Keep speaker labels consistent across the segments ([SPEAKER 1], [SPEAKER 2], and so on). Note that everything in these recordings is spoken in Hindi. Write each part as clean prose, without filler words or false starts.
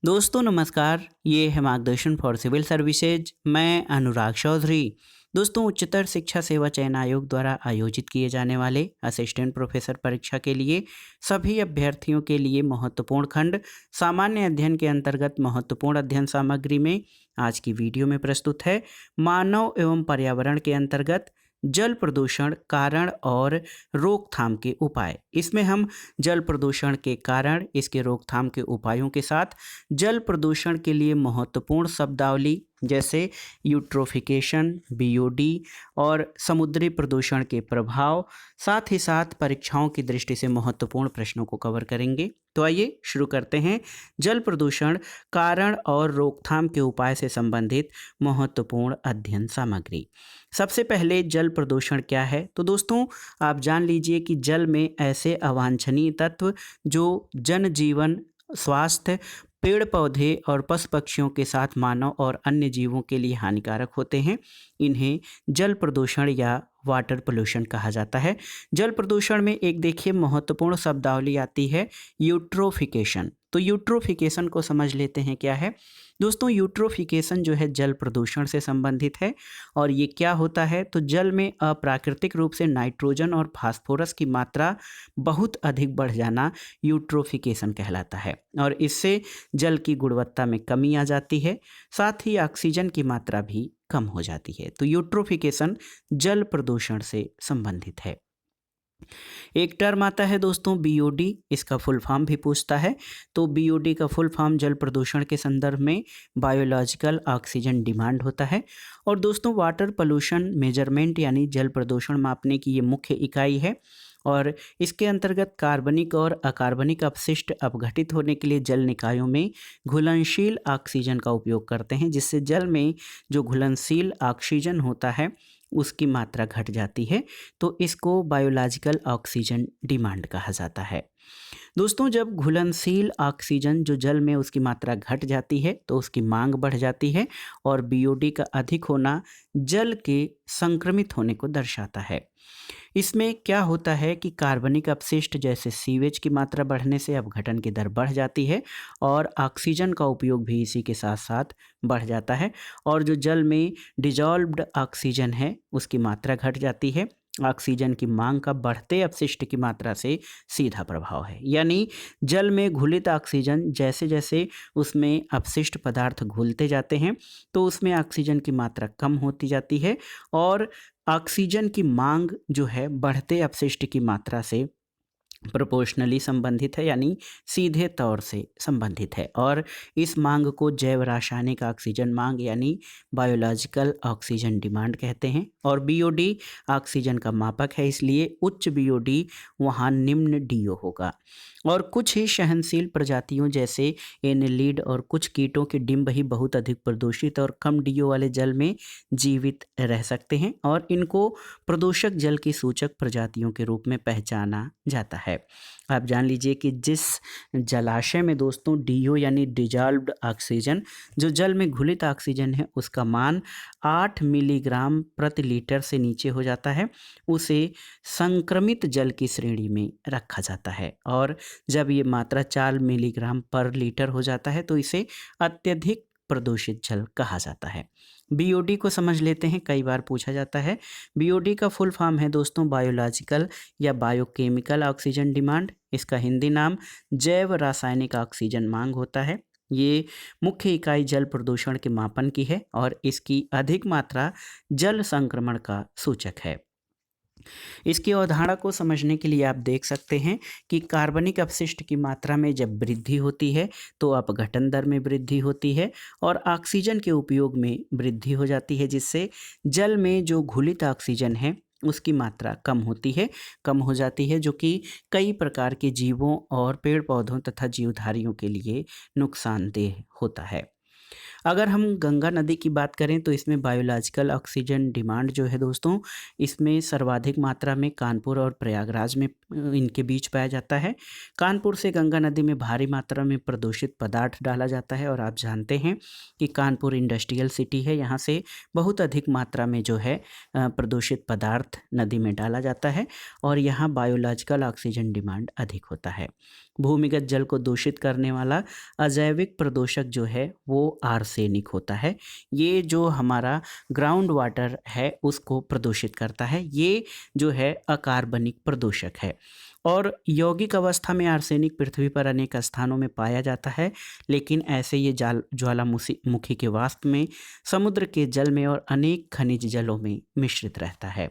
[SPEAKER 1] दोस्तों नमस्कार, ये है मार्गदर्शन फॉर सिविल सर्विसेज। मैं अनुराग चौधरी। दोस्तों, उच्चतर शिक्षा सेवा चयन आयोग द्वारा आयोजित किए जाने वाले असिस्टेंट प्रोफेसर परीक्षा के लिए सभी अभ्यर्थियों के लिए महत्वपूर्ण खंड सामान्य अध्ययन के अंतर्गत महत्वपूर्ण अध्ययन सामग्री में आज की वीडियो में प्रस्तुत है। मानव एवं पर्यावरण के अंतर्गत जल प्रदूषण कारण और रोकथाम के उपाय। इसमें हम जल प्रदूषण के कारण, इसके रोकथाम के उपायों के साथ जल प्रदूषण के लिए महत्वपूर्ण शब्दावली जैसे यूट्रोफिकेशन, बीओडी और समुद्री प्रदूषण के प्रभाव, साथ ही साथ परीक्षाओं की दृष्टि से महत्वपूर्ण प्रश्नों को कवर करेंगे। तो आइए शुरू करते हैं। जल प्रदूषण कारण और रोकथाम के उपाय से संबंधित महत्वपूर्ण अध्ययन सामग्री। सबसे पहले जल प्रदूषण क्या है? तो दोस्तों, आप जान लीजिए कि जल में ऐसे अवांछनीय तत्व जो जनजीवन, स्वास्थ्य, पेड़ पौधे और पशु पक्षियों के साथ मानव और अन्य जीवों के लिए हानिकारक होते हैं, इन्हें जल प्रदूषण या वाटर पोल्यूशन कहा जाता है। जल प्रदूषण में एक देखिए महत्वपूर्ण शब्दावली आती है यूट्रोफिकेशन। तो यूट्रोफिकेशन को समझ लेते हैं क्या है। दोस्तों, यूट्रोफिकेशन जो है जल प्रदूषण से संबंधित है। और ये क्या होता है? तो जल में अप्राकृतिक रूप से नाइट्रोजन और फास्फोरस की मात्रा बहुत अधिक बढ़ जाना यूट्रोफिकेशन कहलाता है, और इससे जल की गुणवत्ता में कमी आ जाती है। साथ ही ऑक्सीजन की मात्रा भी कम हो जाती है। तो यूट्रोफिकेशन जल प्रदूषण से संबंधित है। एक टर्म आता है दोस्तों बीओडी, इसका फुल फॉर्म भी पूछता है। तो बीओडी का फुल फॉर्म जल प्रदूषण के संदर्भ में बायोलॉजिकल ऑक्सीजन डिमांड होता है। और दोस्तों, वाटर पोल्यूशन मेजरमेंट यानी जल प्रदूषण मापने की ये मुख्य इकाई है। और इसके अंतर्गत कार्बनिक और अकार्बनिक अपशिष्ट अपघटित होने के लिए जल निकायों में घुलनशील ऑक्सीजन का उपयोग करते हैं, जिससे जल में जो घुलनशील ऑक्सीजन होता है उसकी मात्रा घट जाती है। तो इसको बायोलॉजिकल ऑक्सीजन डिमांड कहा जाता है। दोस्तों, जब घुलनशील ऑक्सीजन जो जल में उसकी मात्रा घट जाती है तो उसकी मांग बढ़ जाती है, और बीओडी का अधिक होना जल के संक्रमित होने को दर्शाता है। इसमें क्या होता है कि कार्बनिक अपशिष्ट जैसे सीवेज की मात्रा बढ़ने से अपघटन की दर बढ़ जाती है, और ऑक्सीजन का उपयोग भी इसी के साथ साथ बढ़ जाता है। और जो जल में डिजॉल्व्ड ऑक्सीजन है उसकी मात्रा घट जाती है। ऑक्सीजन की मांग का बढ़ते अपशिष्ट की मात्रा से सीधा प्रभाव है। यानी जल में घुलित ऑक्सीजन जैसे जैसे उसमें अपशिष्ट पदार्थ घुलते जाते हैं तो उसमें ऑक्सीजन की मात्रा कम होती जाती है, और ऑक्सीजन की मांग जो है बढ़ते अपशिष्ट की मात्रा से प्रोपोर्शनली संबंधित है, यानी सीधे तौर से संबंधित है। और इस मांग को जैव रासायनिक ऑक्सीजन मांग यानी बायोलॉजिकल ऑक्सीजन डिमांड कहते हैं। और बीओडी ऑक्सीजन का मापक है, इसलिए उच्च बीओडी वहाँ निम्न डीओ होगा। और कुछ ही सहनशील प्रजातियों जैसे एनेलिड और कुछ कीटों के डिंब ही बहुत अधिक प्रदूषित और कम डीओ वाले जल में जीवित रह सकते हैं, और इनको प्रदूषक जल की सूचक प्रजातियों के रूप में पहचाना जाता है। आप जान लीजिए कि जिस जलाशय में दोस्तों डीओ यानी डिजॉल्व्ड ऑक्सीजन, जो जल में घुलित ऑक्सीजन है, उसका मान 8 मिलीग्राम प्रति लीटर से नीचे हो जाता है, उसे संक्रमित जल की श्रेणी में रखा जाता है। और जब ये मात्रा 4 मिलीग्राम पर लीटर हो जाता है तो इसे अत्यधिक प्रदूषित जल कहा जाता है। बीओडी को समझ लेते हैं, कई बार पूछा जाता है। बीओडी का फुल फॉर्म है दोस्तों बायोलॉजिकल या बायोकेमिकल ऑक्सीजन डिमांड। इसका हिंदी नाम जैव रासायनिक ऑक्सीजन मांग होता है। ये मुख्य इकाई जल प्रदूषण के मापन की है, और इसकी अधिक मात्रा जल संक्रमण का सूचक है। इसकी अवधारणा को समझने के लिए आप देख सकते हैं कि कार्बनिक अपशिष्ट की मात्रा में जब वृद्धि होती है तो अपघटन दर में वृद्धि होती है, और ऑक्सीजन के उपयोग में वृद्धि हो जाती है, जिससे जल में जो घुलित ऑक्सीजन है उसकी मात्रा कम हो जाती है, जो कि कई प्रकार के जीवों और पेड़ पौधों तथा जीवधारियों के लिए नुकसानदेह होता है। अगर हम गंगा नदी की बात करें तो इसमें बायोलॉजिकल ऑक्सीजन डिमांड जो है दोस्तों, इसमें सर्वाधिक मात्रा में कानपुर और प्रयागराज में इनके बीच पाया जाता है। कानपुर से गंगा नदी में भारी मात्रा में प्रदूषित पदार्थ डाला जाता है और आप जानते हैं कि कानपुर इंडस्ट्रियल सिटी है, यहाँ से बहुत अधिक मात्रा में जो है प्रदूषित पदार्थ नदी में डाला जाता है और यहाँ बायोलॉजिकल ऑक्सीजन डिमांड अधिक होता है। भूमिगत जल को दूषित करने वाला अजैविक प्रदूषक जो है वो आर्सेनिक होता है। ये जो हमारा ग्राउंड वाटर है उसको प्रदूषित करता है। ये जो है अकार्बनिक प्रदूषक है और यौगिक अवस्था में आर्सेनिक पृथ्वी पर अनेक स्थानों में पाया जाता है, लेकिन ऐसे ये ज्वालामुखी के वाष्प में, समुद्र के जल में और अनेक खनिज जलों में मिश्रित रहता है।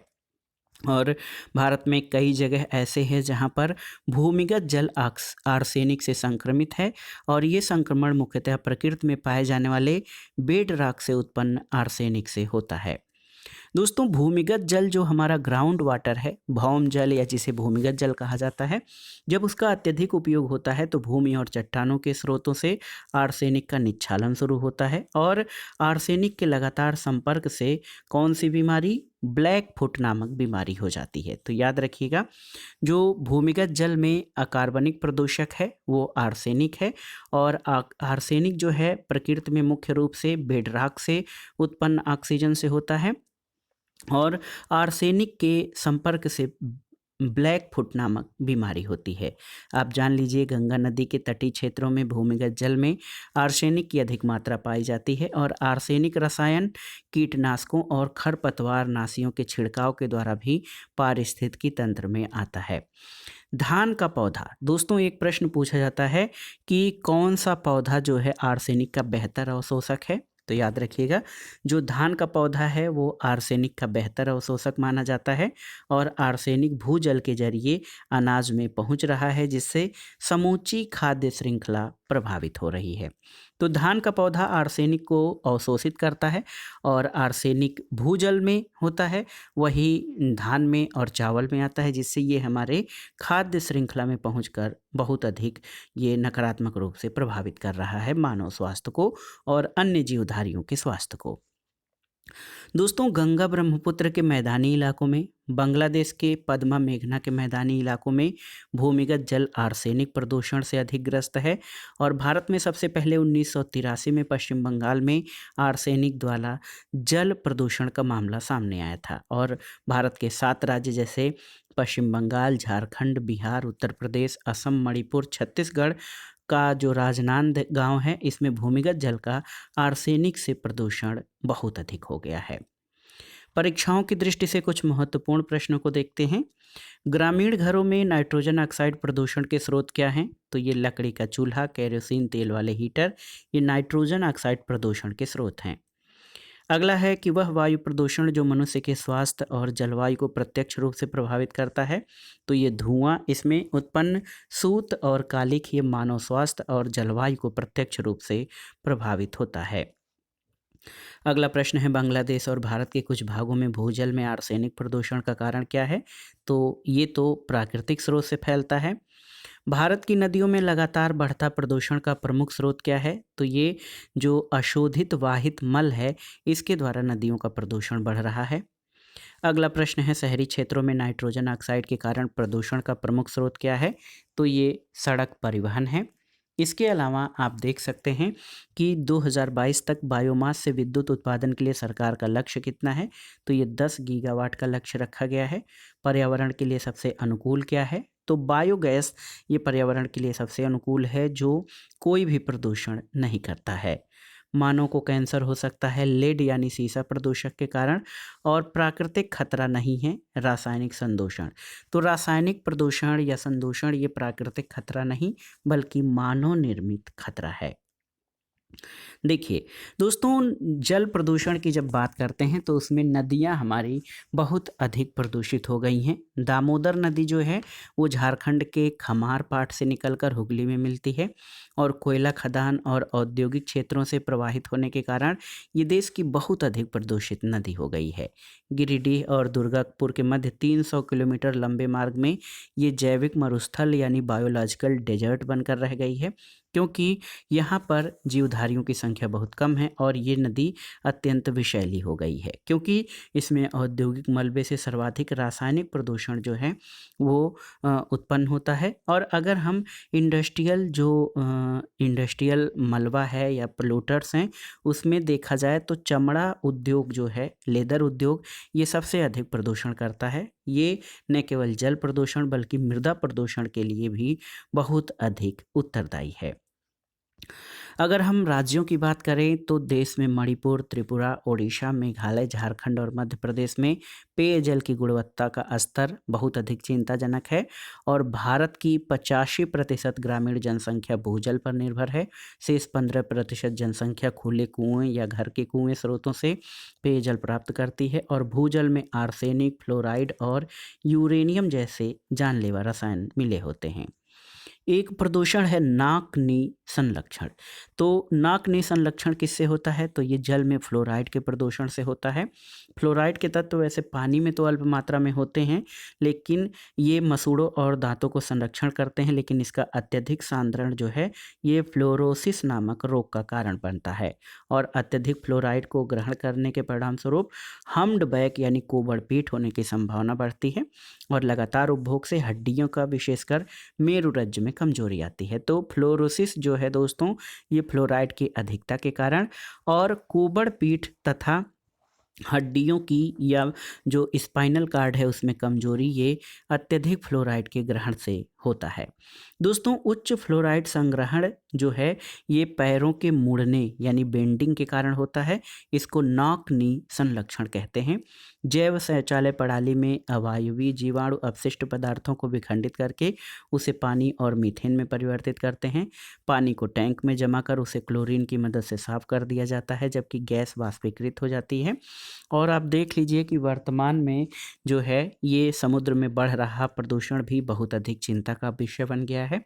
[SPEAKER 1] और भारत में कई जगह ऐसे हैं जहां पर भूमिगत जल आर्सेनिक से संक्रमित है और ये संक्रमण मुख्यतः प्रकृति में पाए जाने वाले बेड रॉक से उत्पन्न आर्सेनिक से होता है। दोस्तों, भूमिगत जल जो हमारा ग्राउंड वाटर है, भौम जल या जिसे भूमिगत जल कहा जाता है, जब उसका अत्यधिक उपयोग होता है तो भूमि और चट्टानों के स्रोतों से आर्सेनिक का निच्छालन शुरू होता है और आर्सेनिक के लगातार संपर्क से कौन सी बीमारी, ब्लैक फुट नामक बीमारी हो जाती है। तो याद रखिएगा, जो भूमिगत जल में अकार्बनिक प्रदूषक है वो आर्सेनिक है और आर्सेनिक जो है प्रकृति में मुख्य रूप से बेड रॉक से उत्पन्न ऑक्सीजन से होता है और आर्सेनिक के संपर्क से ब्लैक फुट नामक बीमारी होती है। आप जान लीजिए, गंगा नदी के तटीय क्षेत्रों में भूमिगत जल में आर्सेनिक की अधिक मात्रा पाई जाती है और आर्सेनिक रसायन कीटनाशकों और खरपतवार नाशियों के छिड़काव के द्वारा भी पारिस्थितिकी तंत्र में आता है। धान का पौधा, दोस्तों एक प्रश्न पूछा जाता है कि कौन सा पौधा जो है आर्सेनिक का बेहतर अवशोषक है। तो याद रखिएगा, जो धान का पौधा है वो आर्सेनिक का बेहतर अवशोषक माना जाता है और आर्सेनिक भूजल के जरिए अनाज में पहुंच रहा है, जिससे समूची खाद्य श्रृंखला प्रभावित हो रही है। तो धान का पौधा आर्सेनिक को अवशोषित करता है और आर्सेनिक भूजल में होता है, वही धान में और चावल में आता है, जिससे ये हमारे खाद्य श्रृंखला में पहुंचकर बहुत अधिक ये नकारात्मक रूप से प्रभावित कर रहा है मानव स्वास्थ्य को और अन्य जीवधारियों के स्वास्थ्य को। दोस्तों, गंगा ब्रह्मपुत्र के मैदानी इलाकों में, बांग्लादेश के पद्मा मेघना के मैदानी इलाकों में भूमिगत जल आर्सेनिक प्रदूषण से अधिक ग्रस्त है और भारत में सबसे पहले 1983 में पश्चिम बंगाल में आर्सेनिक द्वारा जल प्रदूषण का मामला सामने आया था और भारत के 7 राज्य जैसे पश्चिम बंगाल, झारखंड, बिहार, उत्तर प्रदेश, असम, मणिपुर, छत्तीसगढ़ का जो राजनांद गांव है, इसमें भूमिगत जल का आर्सेनिक से प्रदूषण बहुत अधिक हो गया है। परीक्षाओं की दृष्टि से कुछ महत्वपूर्ण प्रश्नों को देखते हैं। ग्रामीण घरों में नाइट्रोजन ऑक्साइड प्रदूषण के स्रोत क्या हैं? तो ये लकड़ी का चूल्हा, केरोसिन तेल वाले हीटर, ये नाइट्रोजन ऑक्साइड प्रदूषण के स्रोत हैं। अगला है कि वह वायु प्रदूषण जो मनुष्य के स्वास्थ्य और जलवायु को प्रत्यक्ष रूप से प्रभावित करता है, तो ये धुआं, इसमें उत्पन्न सूत और कालिख, ये मानव स्वास्थ्य और जलवायु को प्रत्यक्ष रूप से प्रभावित होता है। अगला प्रश्न है, बांग्लादेश और भारत के कुछ भागों में भूजल में आर्सेनिक प्रदूषण का कारण क्या है? तो ये तो प्राकृतिक स्रोत से फैलता है। भारत की नदियों में लगातार बढ़ता प्रदूषण का प्रमुख स्रोत क्या है? तो ये जो अशोधित वाहित मल है, इसके द्वारा नदियों का प्रदूषण बढ़ रहा है। अगला प्रश्न है, शहरी क्षेत्रों में नाइट्रोजन ऑक्साइड के कारण प्रदूषण का प्रमुख स्रोत क्या है? तो ये सड़क परिवहन है। इसके अलावा आप देख सकते हैं कि 2022 तक बायोमास से विद्युत उत्पादन के लिए सरकार का लक्ष्य कितना है? तो ये 10 गीगावाट का लक्ष्य रखा गया है। पर्यावरण के लिए सबसे अनुकूल क्या है? तो बायोगैस ये पर्यावरण के लिए सबसे अनुकूल है, जो कोई भी प्रदूषण नहीं करता है। मानव को कैंसर हो सकता है लेड यानी सीसा प्रदूषक के कारण और प्राकृतिक खतरा नहीं है रासायनिक संदूषण। तो रासायनिक प्रदूषण या संदूषण ये प्राकृतिक खतरा नहीं बल्कि मानव निर्मित खतरा है। देखिए दोस्तों, जल प्रदूषण की जब बात करते हैं तो उसमें नदियां हमारी बहुत अधिक प्रदूषित हो गई हैं। दामोदर नदी जो है वो झारखंड के खमार पाट से निकलकर हुगली में मिलती है और कोयला खदान और औद्योगिक क्षेत्रों से प्रवाहित होने के कारण ये देश की बहुत अधिक प्रदूषित नदी हो गई है। गिरिडीह और दुर्गापुर के मध्य 300 किलोमीटर लंबे मार्ग में ये जैविक मरुस्थल यानी बायोलॉजिकल डेजर्ट बनकर रह गई है। क्योंकि यहाँ पर जीवधारियों की संख्या बहुत कम है और ये नदी अत्यंत विषैली हो गई है, क्योंकि इसमें औद्योगिक मलबे से सर्वाधिक रासायनिक प्रदूषण जो है वो उत्पन्न होता है। और अगर हम इंडस्ट्रियल मलबा है या पोल्यूटर्स हैं, उसमें देखा जाए तो चमड़ा उद्योग जो है, लेदर उद्योग, ये सबसे अधिक प्रदूषण करता है। ये न केवल जल प्रदूषण बल्कि मृदा प्रदूषण के लिए भी बहुत अधिक उत्तरदायी है। अगर हम राज्यों की बात करें तो देश में मणिपुर, त्रिपुरा, ओडिशा, मेघालय, झारखंड और मध्य प्रदेश में पेयजल की गुणवत्ता का स्तर बहुत अधिक चिंताजनक है और भारत की 85% ग्रामीण जनसंख्या भूजल पर निर्भर है। शेष 15% जनसंख्या खुले कुएं या घर के कुएं स्रोतों से पेयजल प्राप्त करती है और भूजल में आर्सेनिक, फ्लोराइड और यूरेनियम जैसे जानलेवा रसायन मिले होते हैं। एक प्रदूषण है नाक-नी संलक्षण। तो नाक-नी संलक्षण किससे होता है? तो ये जल में फ्लोराइड के प्रदूषण से होता है। फ्लोराइड के तत्व वैसे पानी में तो अल्प मात्रा में होते हैं, लेकिन ये मसूड़ों और दांतों को संरक्षण करते हैं, लेकिन इसका अत्यधिक सांद्रण जो है ये फ्लोरोसिस नामक रोग का कारण बनता है और अत्यधिक फ्लोराइड को ग्रहण करने के परिणामस्वरूप हम्ड-बैक यानी कोबड़-पीठ होने की संभावना बढ़ती है और लगातार उपभोग से हड्डियों का, विशेषकर मेरुरज्जु में कमजोरी आती है। तो फ्लोरोसिस जो है दोस्तों, ये फ्लोराइड की अधिकता के कारण और कुबड़ पीठ तथा हड्डियों की या जो स्पाइनल कार्ड है उसमें कमजोरी, ये अत्यधिक फ्लोराइड के ग्रहण से होता है। दोस्तों, उच्च फ्लोराइड संग्रहण जो है ये पैरों के मुड़ने यानी बेंडिंग के कारण होता है। इसको नॉक नी संलक्षण कहते हैं। जैव शौचालय प्रणाली में अवायवीय जीवाणु अपशिष्ट पदार्थों को विखंडित करके उसे पानी और मीथेन में परिवर्तित करते हैं। पानी को टैंक में जमा कर उसे क्लोरीन की मदद से साफ कर दिया जाता है, जबकि गैस वाष्पीकृत हो जाती है। और आप देख लीजिए कि वर्तमान में जो है ये समुद्र में बढ़ रहा प्रदूषण भी बहुत अधिक चिंता का विषय बन गया है।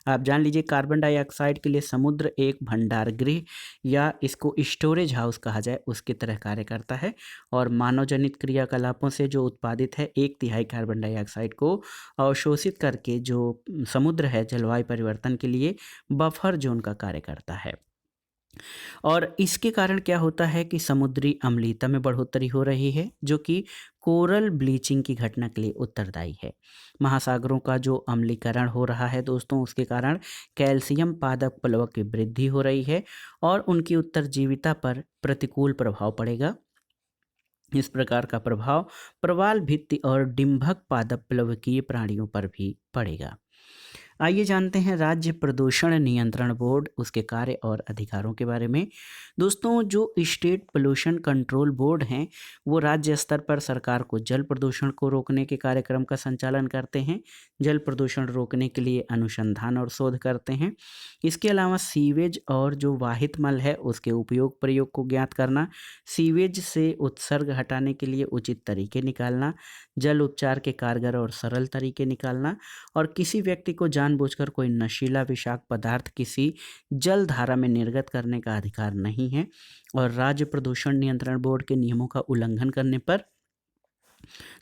[SPEAKER 1] आप जान लीजिए कार्बन डाइऑक्साइड के लिए समुद्र एक भंडार गृह या इसको स्टोरेज हाउस कहा जाए उसकी तरह कार्य करता है और मानव जनित क्रियाकलापों से जो उत्पादित है 1/3 कार्बन डाइऑक्साइड को अवशोषित करके जो समुद्र है जलवायु परिवर्तन के लिए बफर जोन का कार्य करता है। और इसके कारण क्या होता है कि समुद्री अम्लीयता में बढ़ोतरी हो रही है, जो कि कोरल ब्लीचिंग की घटना के लिए उत्तरदायी है। महासागरों का जो अम्लीकरण हो रहा है दोस्तों, उसके कारण कैल्शियम पादप प्लवक की वृद्धि हो रही है और उनकी उत्तरजीविता पर प्रतिकूल प्रभाव पड़ेगा। इस प्रकार का प्रभाव प्रवाल भित्ति और डिंभक पादप प्लवकीय प्राणियों पर भी पड़ेगा। आइए जानते हैं राज्य प्रदूषण नियंत्रण बोर्ड, उसके कार्य और अधिकारों के बारे में। दोस्तों, जो स्टेट पोल्यूशन कंट्रोल बोर्ड हैं वो राज्य स्तर पर सरकार को जल प्रदूषण को रोकने के कार्यक्रम का संचालन करते हैं। जल प्रदूषण रोकने के लिए अनुसंधान और शोध करते हैं। इसके अलावा सीवेज और जो वाहित मल है उसके उपयोग प्रयोग को ज्ञात करना, सीवेज से उत्सर्ग हटाने के लिए उचित तरीके निकालना, जल उपचार के कारगर और सरल तरीके निकालना और किसी व्यक्ति को जानबूझकर कोई नशीला विषाक्त पदार्थ किसी जल धारा में निर्गत करने का अधिकार नहीं है और राज्य प्रदूषण नियंत्रण बोर्ड के नियमों का उल्लंघन करने पर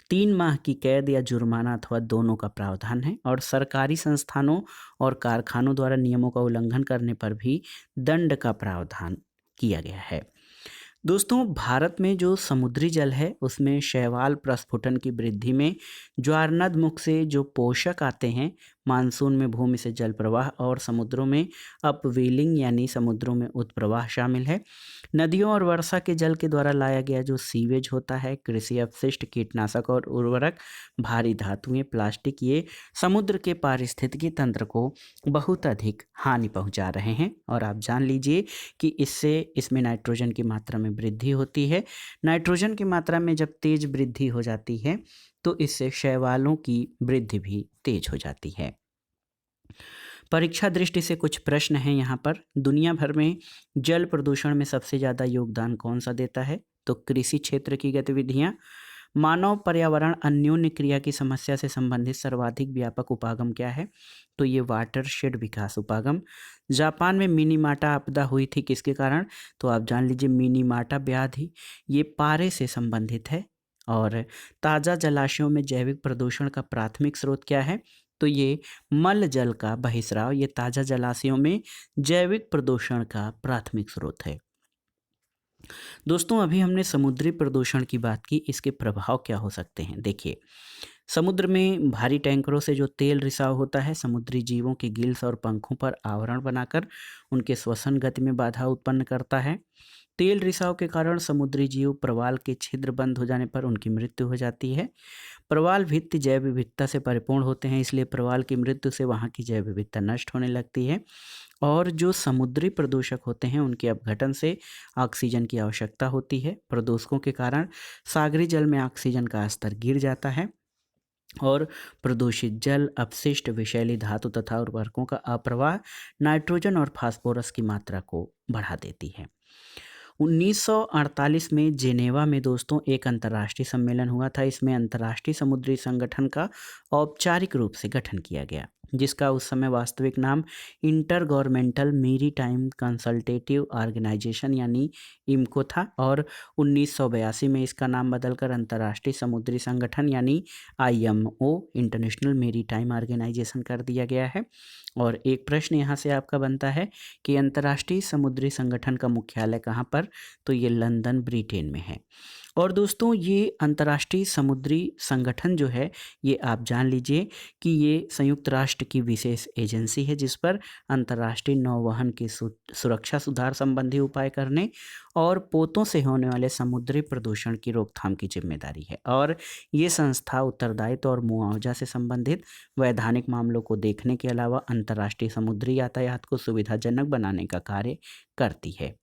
[SPEAKER 1] 3 माह की कैद या जुर्माना अथवा दोनों का प्रावधान है और सरकारी संस्थानों और कारखानों द्वारा नियमों का उल्लंघन करने पर भी दंड का प्रावधान किया गया है। दोस्तों, भारत में जो समुद्री जल है उसमें शैवाल प्रस्फुटन की वृद्धि में ज्वारनद मुख से जो पोषक आते हैं, मानसून में भूमि से जल प्रवाह और समुद्रों में अपवेलिंग यानी समुद्रों में उत्प्रवाह शामिल है। नदियों और वर्षा के जल के द्वारा लाया गया जो सीवेज होता है, कृषि अपशिष्ट, कीटनाशक और उर्वरक, भारी धातुएं, प्लास्टिक, ये समुद्र के पारिस्थितिकी तंत्र को बहुत अधिक हानि पहुंचा रहे हैं। और आप जान लीजिए कि इसमें नाइट्रोजन की मात्रा में वृद्धि होती है। नाइट्रोजन की मात्रा में जब तेज वृद्धि हो जाती है तो इससे शैवालों की वृद्धि भी तेज हो जाती है। परीक्षा दृष्टि से कुछ प्रश्न हैं यहाँ पर। दुनिया भर में जल प्रदूषण में सबसे ज़्यादा योगदान कौन सा देता है? तो कृषि क्षेत्र की गतिविधियाँ। मानव पर्यावरण अन्योन्य क्रिया की समस्या से संबंधित सर्वाधिक व्यापक उपागम क्या है? तो ये वाटरशेड विकास उपागम। जापान में मिनीमाटा आपदा हुई थी, किसके कारण? तो आप जान लीजिए मिनीमाटा व्याधि, ये पारे से संबंधित है। और ताज़ा जलाशयों में जैविक प्रदूषण का प्राथमिक स्रोत क्या है? तो ये मल जल का बहिस्राव, ये ताज़ा जलाशयों में जैविक प्रदूषण का प्राथमिक स्रोत है। दोस्तों अभी हमने समुद्री प्रदूषण की बात की, इसके प्रभाव क्या हो सकते हैं। देखिए, समुद्र में भारी टैंकरों से जो तेल रिसाव होता है, समुद्री जीवों के गिल्स और पंखों पर आवरण बनाकर उनके श्वसन गति में बाधा उत्पन्न करता है। तेल रिसाव के कारण समुद्री जीव प्रवाल के छिद्र बंद हो जाने पर उनकी मृत्यु हो जाती है। प्रवाल भित्ति जैव विविधता से परिपूर्ण होते हैं, इसलिए प्रवाल की मृत्यु से वहाँ की जैव विविधता नष्ट होने लगती है। और जो समुद्री प्रदूषक होते हैं उनके अपघटन से ऑक्सीजन की आवश्यकता होती है। प्रदूषकों के कारण सागरी जल में ऑक्सीजन का स्तर गिर जाता है और प्रदूषित जल, अपशिष्ट, विषैली धातु तथा उर्वरकों का अप्रवाह नाइट्रोजन और फास्फोरस की मात्रा को बढ़ा देती है। 1948 में जेनेवा में दोस्तों एक अंतर्राष्ट्रीय सम्मेलन हुआ था। इसमें अंतर्राष्ट्रीय समुद्री संगठन का औपचारिक रूप से गठन किया गया, जिसका उस समय वास्तविक नाम inter governmental maritime consultative organization यानी इम्को था और 1982 में इसका नाम बदलकर अंतर्राष्ट्रीय समुद्री संगठन यानी IMO इंटरनेशनल मेरीटाइम ऑर्गेनाइजेशन कर दिया गया है। और एक प्रश्न यहाँ से आपका बनता है कि अंतर्राष्ट्रीय समुद्री संगठन का मुख्यालय कहाँ पर, तो ये लंदन ब्रिटेन में है। और दोस्तों ये अंतर्राष्ट्रीय समुद्री संगठन जो है ये आप जान लीजिए कि ये संयुक्त राष्ट्र की विशेष एजेंसी है, जिस पर अंतर्राष्ट्रीय नौवहन की सुरक्षा सुधार संबंधी उपाय करने और पोतों से होने वाले समुद्री प्रदूषण की रोकथाम की जिम्मेदारी है। और ये संस्था उत्तरदायित्व और मुआवजा से संबंधित वैधानिक मामलों को देखने के अलावा अंतर्राष्ट्रीय समुद्री यातायात को सुविधाजनक बनाने का कार्य करती है।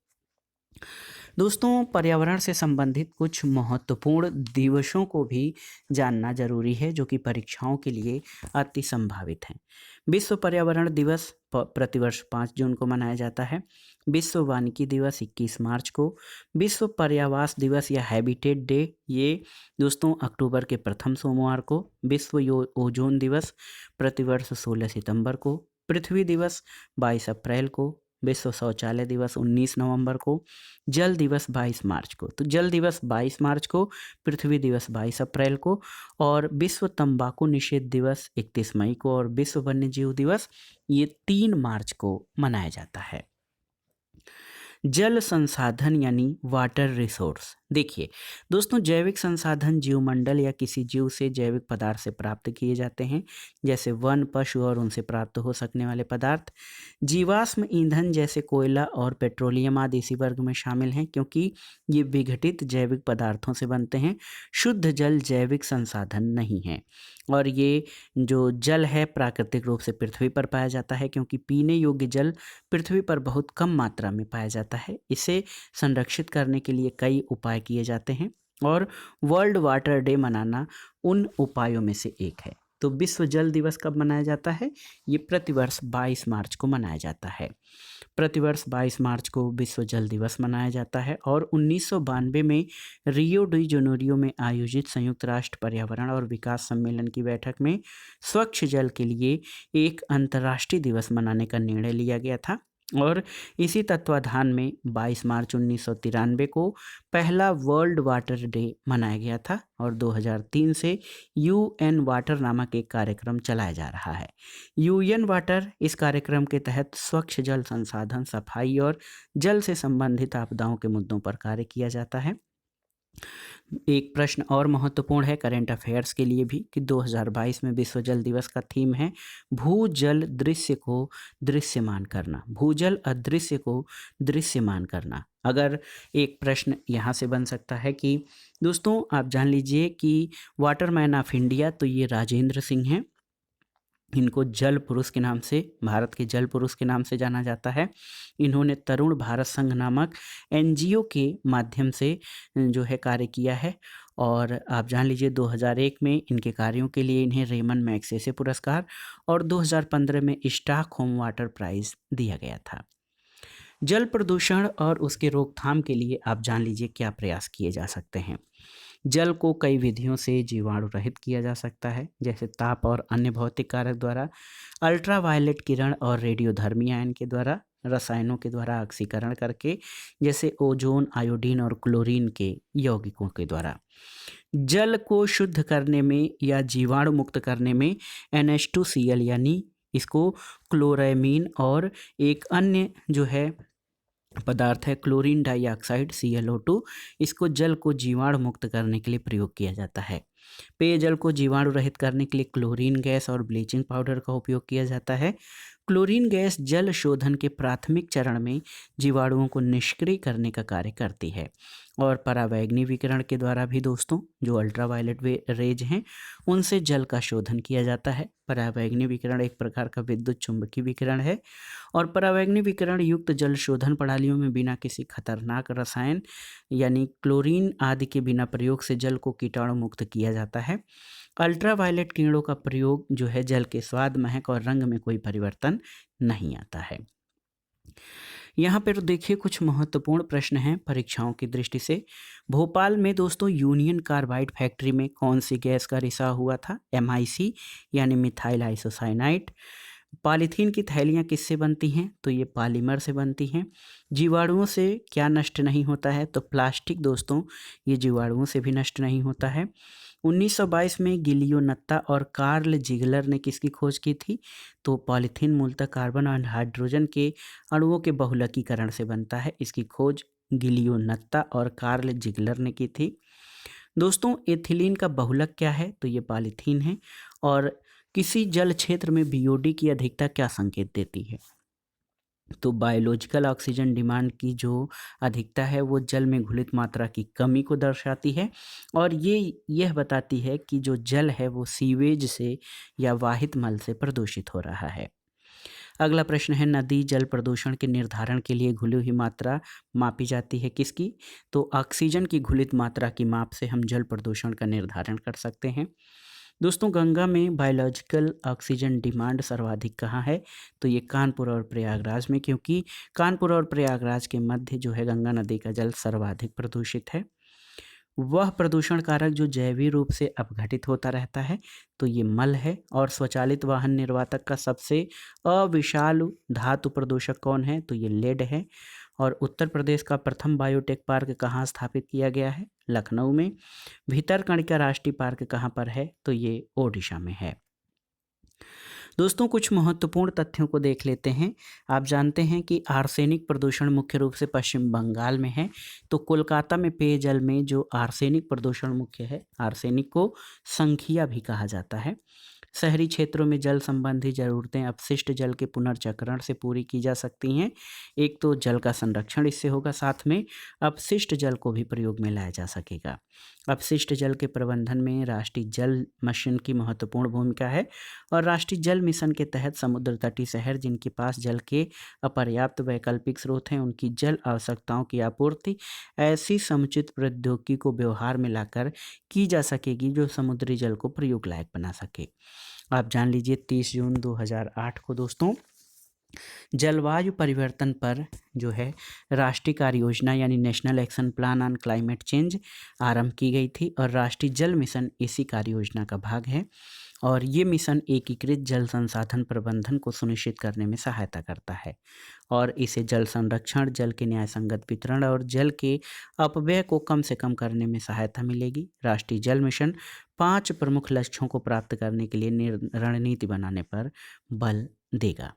[SPEAKER 1] दोस्तों पर्यावरण से संबंधित कुछ महत्वपूर्ण दिवसों को भी जानना जरूरी है, जो कि परीक्षाओं के लिए अति संभावित हैं। विश्व पर्यावरण दिवस प्रतिवर्ष 5 जून को मनाया जाता है। विश्व वानिकी दिवस 21 मार्च को। विश्व पर्यावास दिवस या हैबिटेट डे ये दोस्तों अक्टूबर के प्रथम सोमवार को। विश्व ओजोन दिवस प्रतिवर्ष 16 सितंबर को। पृथ्वी दिवस 22 अप्रैल को। विश्व शौचालय दिवस 19 नवंबर को। जल दिवस 22 मार्च को। तो जल दिवस 22 मार्च को, पृथ्वी दिवस 22 अप्रैल को और विश्व तंबाकू निषेध दिवस 31 मई को और विश्व वन्य जीव दिवस ये 3 मार्च को मनाया जाता है। जल संसाधन यानी वाटर रिसोर्स। देखिए दोस्तों, जैविक संसाधन जीवमंडल या किसी जीव से जैविक पदार्थ से प्राप्त किए जाते हैं, जैसे वन, पशु और उनसे प्राप्त हो सकने वाले पदार्थ। जीवाश्म ईंधन जैसे कोयला और पेट्रोलियम आदि इसी वर्ग में शामिल हैं, क्योंकि ये विघटित जैविक पदार्थों से बनते हैं। शुद्ध जल जैविक संसाधन नहीं है और ये जो जल है प्राकृतिक रूप से पृथ्वी पर पाया जाता है, क्योंकि पीने योग्य जल पृथ्वी पर बहुत कम मात्रा में पाया जाता है। इसे संरक्षित करने के लिए कई उपाय किए जाते हैं और वर्ल्ड वाटर डे मनाना उन उपायों में से एक है। तो विश्व जल दिवस कब मनाया जाता है? ये प्रतिवर्ष 22 मार्च को मनाया जाता है। प्रतिवर्ष 22 मार्च को विश्व जल दिवस मनाया जाता है और 1992 में रियो डी जेनेरियो में आयोजित संयुक्त राष्ट्र पर्यावरण और विकास सम्मेलन की बैठक में स्वच्छ जल के लिए एक अंतर्राष्ट्रीय दिवस मनाने का निर्णय लिया गया था। और इसी तत्वाधान में 22 मार्च 1993 को पहला वर्ल्ड वाटर डे मनाया गया था और 2003 से UN वाटर नामक एक कार्यक्रम चलाया जा रहा है। UN वाटर इस कार्यक्रम के तहत स्वच्छ जल संसाधन, सफाई और जल से संबंधित आपदाओं के मुद्दों पर कार्य किया जाता है। एक प्रश्न और महत्वपूर्ण है करेंट अफेयर्स के लिए भी कि 2022 में विश्व जल दिवस का थीम है भूजल दृश्य को दृश्यमान करना। भूजल अदृश्य को दृश्यमान करना। अगर एक प्रश्न यहाँ से बन सकता है कि दोस्तों आप जान लीजिए कि वाटरमैन ऑफ इंडिया तो ये राजेंद्र सिंह हैं। इनको जल पुरुष के नाम से, भारत के जल पुरुष के नाम से जाना जाता है। इन्होंने तरुण भारत संघ नामक NGO के माध्यम से जो है कार्य किया है और आप जान लीजिए 2001 में इनके कार्यों के लिए इन्हें रेमन मैग्सेसे पुरस्कार और 2015 में स्टॉकहोम वाटर प्राइज़ दिया गया था। जल प्रदूषण और उसके रोकथाम के लिए आप जान लीजिए क्या प्रयास किए जा सकते हैं। जल को कई विधियों से जीवाणु रहित किया जा सकता है, जैसे ताप और अन्य भौतिक कारक द्वारा, अल्ट्रावायलेट किरण और रेडियोधर्मी आयन के द्वारा, रसायनों के द्वारा ऑक्सीकरण करके, जैसे ओजोन, आयोडीन और क्लोरीन के यौगिकों के द्वारा। जल को शुद्ध करने में या जीवाणु मुक्त करने में NH2Cl यानी इसको क्लोरामीन और एक अन्य जो है पदार्थ है क्लोरीन डाइऑक्साइड ClO2, इसको जल को जीवाणु मुक्त करने के लिए प्रयोग किया जाता है। पेयजल को जीवाणु रहित करने के लिए क्लोरीन गैस और ब्लीचिंग पाउडर का उपयोग किया जाता है। क्लोरीन गैस जल शोधन के प्राथमिक चरण में जीवाणुओं को निष्क्रिय करने का कार्य करती है। और परावैंगनी विकिरण के द्वारा भी दोस्तों जो अल्ट्रावायलेट रेज हैं उनसे जल का शोधन किया जाता है। परावैंगनी विकिरण एक प्रकार का विद्युत चुंबकीय विकिरण है और परावैंगनी विकिरण युक्त जल शोधन प्रणालियों में बिना किसी खतरनाक रसायन यानी क्लोरीन आदि के बिना प्रयोग से जल को कीटाणु मुक्त किया जाता है। अल्ट्रावायलेट किरणों का प्रयोग जो है जल के स्वाद, महक और रंग में कोई परिवर्तन नहीं आता है। यहाँ पर देखिए कुछ महत्वपूर्ण प्रश्न हैं परीक्षाओं की दृष्टि से। भोपाल में दोस्तों यूनियन कार्बाइड फैक्ट्री में कौन सी गैस का रिसाव हुआ था? MIC यानी मिथाइल आइसोसाइनाइड। पॉलीथीन की थैलियाँ किससे बनती हैं? तो ये पॉलीमर से बनती हैं। जीवाणुओं से क्या नष्ट नहीं होता है? तो प्लास्टिक दोस्तों ये जीवाणुओं से भी नष्ट नहीं होता है। 1922 में गिलियोनत्ता और कार्ल जिगलर ने किसकी खोज की थी? तो पॉलीथीन मूलतः कार्बन और हाइड्रोजन के अणुओं के बहुलकीकरण से बनता है। इसकी खोज गिलियोनत्ता और कार्ल जिगलर ने की थी। दोस्तों एथिलीन का बहुलक क्या है? तो ये पॉलीथीन है। और किसी जल क्षेत्र में BOD की अधिकता क्या संकेत देती है? तो बायोलॉजिकल ऑक्सीजन डिमांड की जो अधिकता है वो जल में घुलित मात्रा की कमी को दर्शाती है और यह बताती है कि जो जल है वो सीवेज से या वाहित मल से प्रदूषित हो रहा है। अगला प्रश्न है नदी जल प्रदूषण के निर्धारण के लिए घुली हुई मात्रा मापी जाती है किसकी? तो ऑक्सीजन की घुलित मात्रा की माप से हम जल प्रदूषण का निर्धारण कर सकते हैं। दोस्तों गंगा में बायोलॉजिकल ऑक्सीजन डिमांड सर्वाधिक कहाँ है? तो ये कानपुर और प्रयागराज में, क्योंकि कानपुर और प्रयागराज के मध्य जो है गंगा नदी का जल सर्वाधिक प्रदूषित है। वह प्रदूषण कारक जो जैविक रूप से अपघटित होता रहता है तो ये मल है। और स्वचालित वाहन निर्वातक का सबसे अविशाल धातु प्रदूषक कौन है? तो ये लेड है। और उत्तर प्रदेश का प्रथम बायोटेक पार्क कहाँ स्थापित किया गया है? लखनऊ में। भितरकणिका राष्ट्रीय पार्क कहाँ पर है? तो ये ओडिशा में है। दोस्तों कुछ महत्वपूर्ण तथ्यों को देख लेते हैं। आप जानते हैं कि आर्सेनिक प्रदूषण मुख्य रूप से पश्चिम बंगाल में है। तो कोलकाता में पेयजल में जो आर्सेनिक प्रदूषण मुख्य है, आर्सेनिक को संखिया भी कहा जाता है। शहरी क्षेत्रों में जल संबंधी जरूरतें अपशिष्ट जल के पुनर्चक्रण से पूरी की जा सकती हैं। एक तो जल का संरक्षण इससे होगा, साथ में अपशिष्ट जल को भी प्रयोग में लाया जा सकेगा। अपशिष्ट जल के प्रबंधन में राष्ट्रीय जल मिशन की महत्वपूर्ण भूमिका है और राष्ट्रीय जल मिशन के तहत समुद्र तटीय शहर जिनके पास जल के अपर्याप्त वैकल्पिक स्रोत हैं उनकी जल आवश्यकताओं की आपूर्ति ऐसी समुचित प्रौद्योगिकी को व्यवहार में लाकर की जा सकेगी जो समुद्री जल को प्रयोग लायक बना सके। आप जान लीजिए 30 जून 2008 को दोस्तों जलवायु परिवर्तन पर जो है राष्ट्रीय कार्य योजना यानी national action plan on climate change आरंभ की गई थी और राष्ट्रीय जल मिशन इसी कार्य योजना का भाग है। और ये मिशन एकीकृत जल संसाधन प्रबंधन को सुनिश्चित करने में सहायता करता है और इसे जल संरक्षण, जल के न्यायसंगत वितरण और जल के अपव्यय को कम से कम करने में सहायता मिलेगी। राष्ट्रीय जल मिशन 5 प्रमुख लक्ष्यों को प्राप्त करने के लिए रणनीति बनाने पर बल देगा।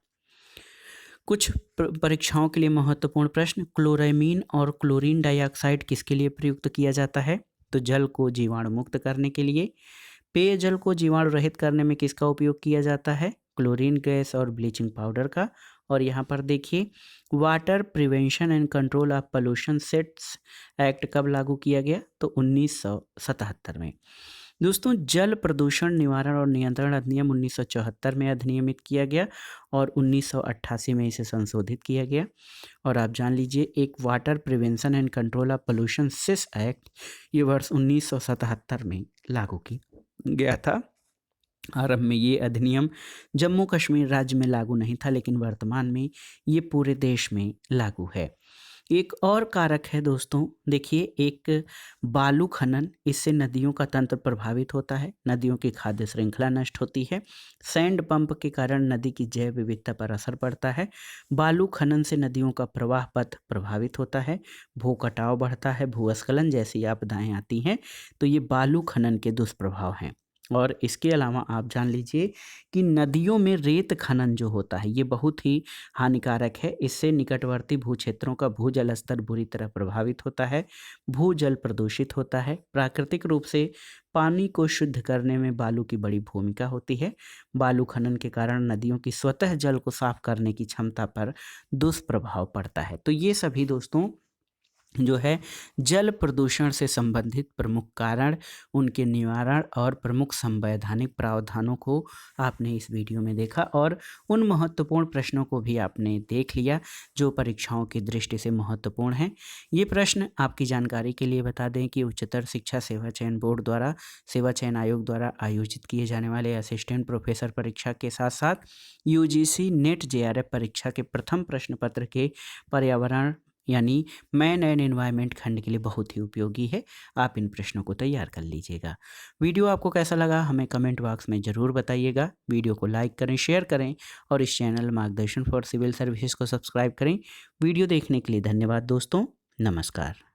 [SPEAKER 1] कुछ परीक्षाओं के लिए महत्वपूर्ण प्रश्न। क्लोरामीन और क्लोरीन डाइऑक्साइड किसके लिए प्रयुक्त किया जाता है? तो जल को जीवाणु मुक्त करने के लिए। पेयजल को जीवाणु रहित करने में किसका उपयोग किया जाता है? क्लोरीन गैस और ब्लीचिंग पाउडर का। और यहाँ पर देखिए water prevention and control of pollution sets act कब लागू किया गया? तो 1977 में। दोस्तों जल प्रदूषण निवारण और नियंत्रण अधिनियम 1974 में अधिनियमित किया गया और 1988 में इसे संशोधित किया गया। और आप जान लीजिए एक water prevention and control of pollution cess act ये वर्ष 1977 में लागू की गया था। आरंभ में ये अधिनियम जम्मू कश्मीर राज्य में लागू नहीं था लेकिन वर्तमान में ये पूरे देश में लागू है। एक और कारक है दोस्तों, देखिए एक बालू खनन, इससे नदियों का तंत्र प्रभावित होता है, नदियों की खाद्य श्रृंखला नष्ट होती है। सैंड पंप के कारण नदी की जैव विविधता पर असर पड़ता है। बालू खनन से नदियों का प्रवाह पथ प्रभावित होता है, भू कटाव बढ़ता है, भूस्खलन जैसी आपदाएं आती हैं। तो ये बालू खनन के दुष्प्रभाव हैं। और इसके अलावा आप जान लीजिए कि नदियों में रेत खनन जो होता है ये बहुत ही हानिकारक है। इससे निकटवर्ती भू क्षेत्रों का भूजल स्तर बुरी तरह प्रभावित होता है, भूजल प्रदूषित होता है। प्राकृतिक रूप से पानी को शुद्ध करने में बालू की बड़ी भूमिका होती है। बालू खनन के कारण नदियों की स्वतः जल को साफ करने की क्षमता पर दुष्प्रभाव पड़ता है। तो ये सभी दोस्तों जो है जल प्रदूषण से संबंधित प्रमुख कारण, उनके निवारण और प्रमुख संवैधानिक प्रावधानों को आपने इस वीडियो में देखा और उन महत्वपूर्ण प्रश्नों को भी आपने देख लिया जो परीक्षाओं की दृष्टि से महत्वपूर्ण हैं। ये प्रश्न आपकी जानकारी के लिए बता दें कि उच्चतर शिक्षा सेवा चयन बोर्ड द्वारा सेवा चयन आयोग द्वारा आयोजित किए जाने वाले असिस्टेंट प्रोफेसर परीक्षा के साथ साथ यूजीसी नेट जेआरएफ परीक्षा के प्रथम प्रश्न पत्र के पर्यावरण यानी मैन एंड एनवायरनमेंट खंड के लिए बहुत ही उपयोगी है। आप इन प्रश्नों को तैयार कर लीजिएगा। वीडियो आपको कैसा लगा हमें कमेंट बॉक्स में ज़रूर बताइएगा। वीडियो को लाइक करें, शेयर करें और इस चैनल मार्गदर्शन फॉर सिविल सर्विसेज को सब्सक्राइब करें। वीडियो देखने के लिए धन्यवाद दोस्तों। नमस्कार।